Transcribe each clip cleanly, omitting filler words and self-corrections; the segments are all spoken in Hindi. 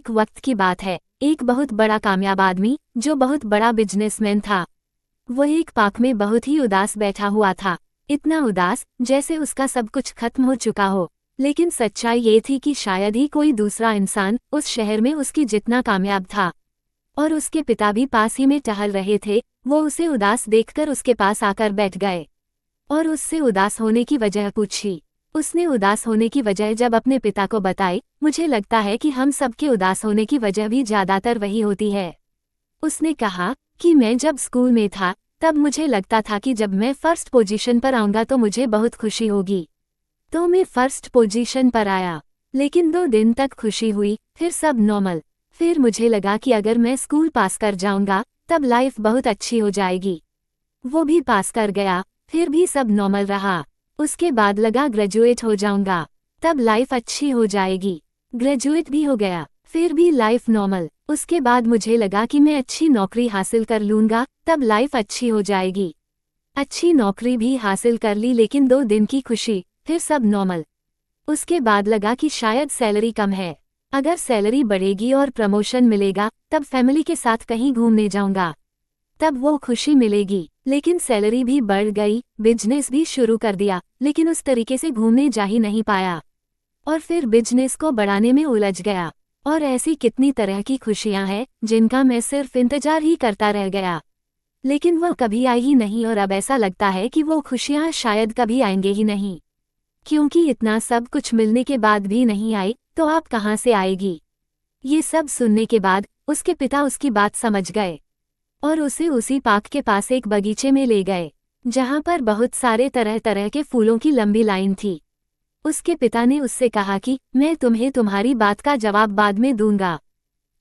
एक वक्त की बात है, एक बहुत बड़ा कामयाब आदमी जो बहुत बड़ा बिजनेसमैन था, वो एक पार्क में बहुत ही उदास बैठा हुआ था। इतना उदास जैसे उसका सब कुछ खत्म हो चुका हो। लेकिन सच्चाई ये थी कि शायद ही कोई दूसरा इंसान उस शहर में उसकी जितना कामयाब था। और उसके पिता भी पास ही में टहल रहे थे। वो उसे उदास देखकर उसके पास आकर बैठ गए और उससे उदास होने की वजह पूछी। उसने उदास होने की वजह जब अपने पिता को बताई, मुझे लगता है कि हम सबके उदास होने की वजह भी ज्यादातर वही होती है। उसने कहा कि मैं जब स्कूल में था तब मुझे लगता था कि जब मैं फर्स्ट पोजीशन पर आऊंगा तो मुझे बहुत खुशी होगी। तो मैं फर्स्ट पोजीशन पर आया, लेकिन 2 दिन तक खुशी हुई, फिर सब नॉर्मल। फिर मुझे लगा कि अगर मैं स्कूल पास कर जाऊंगा तब लाइफ बहुत अच्छी हो जाएगी। वो भी पास कर गया, फिर भी सब नॉर्मल रहा। उसके बाद लगा ग्रेजुएट हो जाऊंगा, तब लाइफ अच्छी हो जाएगी। ग्रेजुएट भी हो गया, फिर भी लाइफ नॉर्मल। उसके बाद मुझे लगा कि मैं अच्छी नौकरी हासिल कर लूंगा, तब लाइफ अच्छी हो जाएगी। अच्छी नौकरी भी हासिल कर ली, लेकिन 2 दिन की खुशी, फिर सब नॉर्मल। उसके बाद लगा कि शायद सैलरी कम है, अगर सैलरी बढ़ेगी और प्रमोशन मिलेगा तब फैमिली के साथ कहीं घूमने जाऊंगा, तब वो खुशी मिलेगी। लेकिन सैलरी भी बढ़ गई, बिजनेस भी शुरू कर दिया, लेकिन उस तरीके से घूमने जा ही नहीं पाया और फिर बिजनेस को बढ़ाने में उलझ गया। और ऐसी कितनी तरह की खुशियां हैं जिनका मैं सिर्फ इंतजार ही करता रह गया, लेकिन वो कभी आई ही नहीं। और अब ऐसा लगता है कि वो खुशियां शायद कभी आएंगे ही नहीं, क्योंकि इतना सब कुछ मिलने के बाद भी नहीं आई तो आप कहाँ से आएगी। ये सब सुनने के बाद उसके पिता उसकी बात समझ गए और उसे उसी पार्क के पास एक बगीचे में ले गए, जहाँ पर बहुत सारे तरह तरह के फूलों की लंबी लाइन थी। उसके पिता ने उससे कहा कि मैं तुम्हें तुम्हारी बात का जवाब बाद में दूंगा,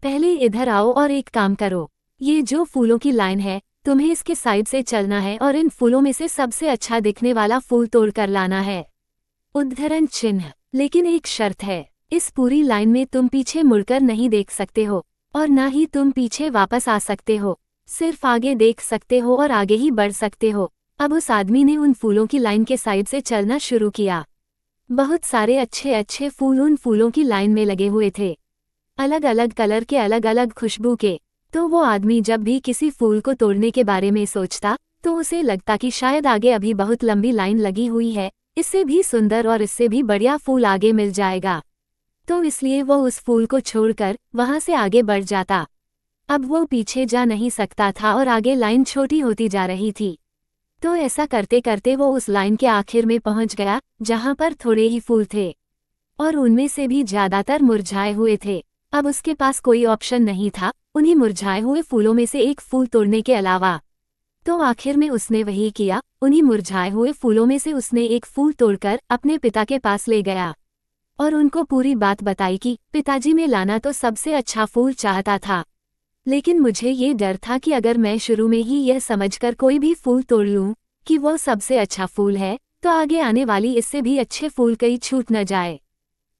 पहले इधर आओ और एक काम करो। ये जो फूलों की लाइन है, तुम्हें इसके साइड से चलना है और इन फूलों में से सबसे अच्छा दिखने वाला फूल तोड़ कर लाना है। उद्धरण चिन्ह। लेकिन एक शर्त है, इस पूरी लाइन में तुम पीछे मुड़कर नहीं देख सकते हो और ना ही तुम पीछे वापस आ सकते हो, सिर्फ आगे देख सकते हो और आगे ही बढ़ सकते हो। अब उस आदमी ने उन फूलों की लाइन के साइड से चलना शुरू किया। बहुत सारे अच्छे अच्छे फूल उन फूलों की लाइन में लगे हुए थे, अलग अलग कलर के, अलग अलग खुशबू के। तो वो आदमी जब भी किसी फूल को तोड़ने के बारे में सोचता तो उसे लगता कि शायद आगे अभी बहुत लंबी लाइन लगी हुई है, इससे भी सुंदर और इससे भी बढ़िया फूल आगे मिल जाएगा। तो इसलिए वो उस फूल को छोड़कर वहां से आगे बढ़ जाता। अब वो पीछे जा नहीं सकता था और आगे लाइन छोटी होती जा रही थी। तो ऐसा करते करते वो उस लाइन के आखिर में पहुंच गया, जहां पर थोड़े ही फूल थे और उनमें से भी ज्यादातर मुरझाए हुए थे। अब उसके पास कोई ऑप्शन नहीं था उन्हीं मुरझाए हुए फूलों में से एक फूल तोड़ने के अलावा। तो आखिर में उसने वही किया, उन्हीं मुरझाए हुए फूलों में से उसने एक फूल तोड़कर अपने पिता के पास ले गया और उनको पूरी बात बताई कि पिताजी, मैं लाना तो सबसे अच्छा फूल चाहता था, लेकिन मुझे ये डर था कि अगर मैं शुरू में ही यह समझकर कोई भी फूल तोड़ लूं कि वो सबसे अच्छा फूल है, तो आगे आने वाली इससे भी अच्छे फूल कहीं छूट न जाए।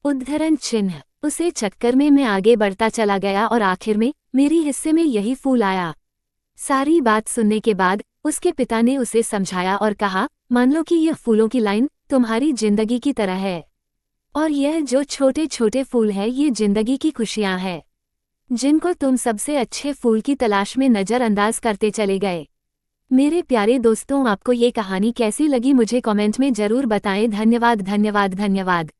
उद्धरण चिन्ह। उसे चक्कर में मैं आगे बढ़ता चला गया और आखिर में मेरी हिस्से में यही फूल आया। सारी बात सुनने के बाद उसके पिता ने उसे समझाया और कहा, मान लो कि यह फूलों की लाइन तुम्हारी जिंदगी की तरह है और यह जो छोटे छोटे फूल है ये जिंदगी की खुशियां हैं, जिनको तुम सबसे अच्छे फूल की तलाश में नजरअंदाज करते चले गए। मेरे प्यारे दोस्तों, आपको ये कहानी कैसी लगी मुझे कमेंट में जरूर बताएं। धन्यवाद धन्यवाद धन्यवाद।